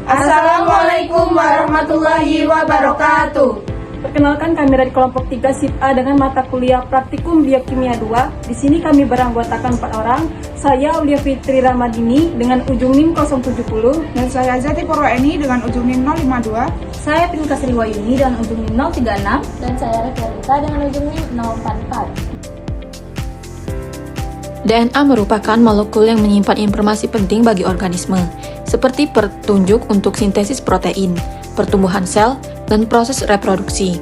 Assalamualaikum warahmatullahi wabarakatuh. Perkenalkan, kami dari kelompok 3 SIP A dengan mata kuliah Praktikum Biokimia 2. Di sini kami beranggotakan 4 orang. Saya Aulia Fitri Ramadini dengan ujung NIM 070. Dan saya Zati Purwaeni dengan ujung NIM 052. Saya Pinka Sri Wayuni dengan ujung NIM 036. Dan saya Reverita dengan ujung NIM 044. DNA merupakan molekul yang menyimpan informasi penting bagi organisme, seperti petunjuk untuk sintesis protein, pertumbuhan sel, dan proses reproduksi.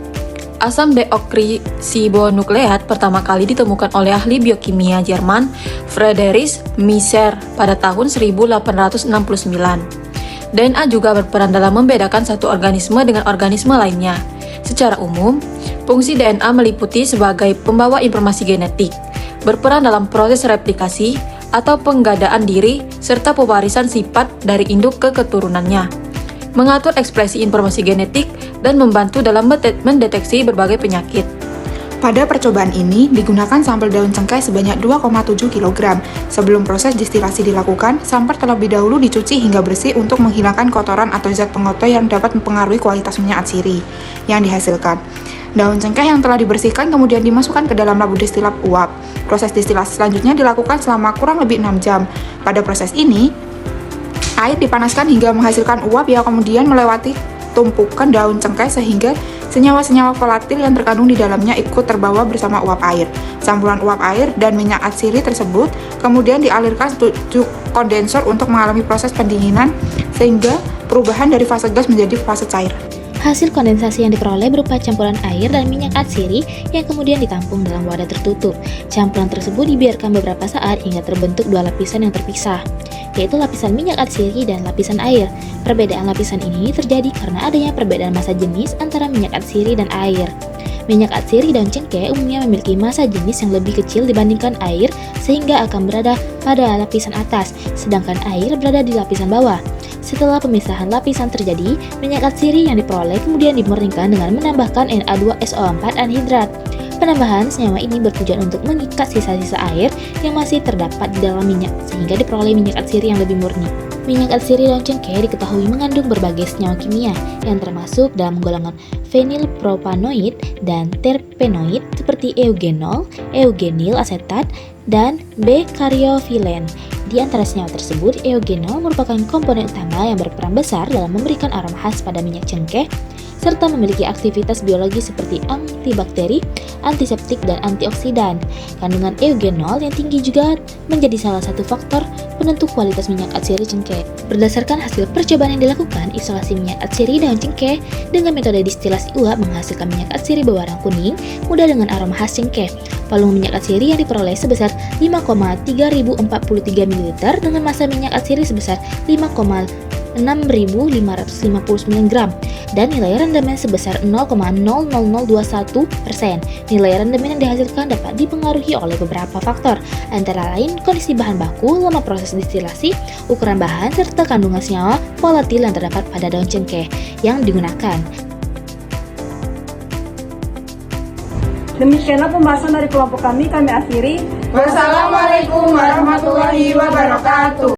Asam deoksiribonukleat pertama kali ditemukan oleh ahli biokimia Jerman Friedrich Miescher pada tahun 1869. DNA juga berperan dalam membedakan satu organisme dengan organisme lainnya. Secara umum, fungsi DNA meliputi sebagai pembawa informasi genetik, berperan dalam proses replikasi atau penggadaan diri, serta pewarisan sifat dari induk ke keturunannya, mengatur ekspresi informasi genetik, dan membantu dalam mendeteksi berbagai penyakit. Pada percobaan ini, digunakan sampel daun cengkeh sebanyak 2,7 kg. Sebelum proses distilasi dilakukan, sampel terlebih dahulu dicuci hingga bersih untuk menghilangkan kotoran atau zat pengotor yang dapat mempengaruhi kualitas minyak atsiri yang dihasilkan. Daun cengkeh yang telah dibersihkan kemudian dimasukkan ke dalam labu destilat uap. Proses destilasi selanjutnya dilakukan selama kurang lebih 6 jam. Pada proses ini, air dipanaskan hingga menghasilkan uap yang kemudian melewati tumpukan daun cengkeh sehingga senyawa-senyawa volatil yang terkandung di dalamnya ikut terbawa bersama uap air. Campuran uap air dan minyak atsiri tersebut kemudian dialirkan ke kondensor untuk mengalami proses pendinginan sehingga perubahan dari fase gas menjadi fase cair. Hasil kondensasi yang diperoleh berupa campuran air dan minyak atsiri yang kemudian ditampung dalam wadah tertutup. Campuran tersebut dibiarkan beberapa saat hingga terbentuk dua lapisan yang terpisah, yaitu lapisan minyak atsiri dan lapisan air. Perbedaan lapisan ini terjadi karena adanya perbedaan massa jenis antara minyak atsiri dan air. Minyak atsiri daun cengkeh umumnya memiliki massa jenis yang lebih kecil dibandingkan air sehingga akan berada pada lapisan atas, sedangkan air berada di lapisan bawah. Setelah pemisahan lapisan terjadi, minyak atsiri yang diperoleh kemudian dimurnikan dengan menambahkan Na2SO4 anhidrat. Penambahan senyawa ini bertujuan untuk mengikat sisa-sisa air yang masih terdapat di dalam minyak sehingga diperoleh minyak atsiri yang lebih murni. Minyak atsiri daun cengkeh diketahui mengandung berbagai senyawa kimia yang termasuk dalam golongan fenilpropanoid dan terpenoid seperti eugenol, eugenyl asetat, dan B-karyofilen. Di antara senyawa tersebut, eugenol merupakan komponen utama yang berperan besar dalam memberikan aroma khas pada minyak cengkeh, serta memiliki aktivitas biologi seperti antibakteri, antiseptik, dan antioksidan. Kandungan eugenol yang tinggi juga menjadi salah satu faktor penentu kualitas minyak atsiri cengkeh. Berdasarkan hasil percobaan yang dilakukan, isolasi minyak atsiri daun cengkeh dengan metode distilasi uap menghasilkan minyak atsiri berwarna kuning, muda dengan aroma khas cengkeh. Volume minyak atsiri yang diperoleh sebesar 5,3043 ml dengan massa minyak atsiri sebesar 5,6559 gram dan nilai rendamen sebesar 0,00021%. Nilai rendamen yang dihasilkan dapat dipengaruhi oleh beberapa faktor, antara lain kondisi bahan baku, lama proses distilasi, ukuran bahan, serta kandungan senyawa volatil yang terdapat pada daun cengkeh yang digunakan. Demikianlah pembahasan dari kelompok kami akhiri. Wassalamualaikum warahmatullahi wabarakatuh.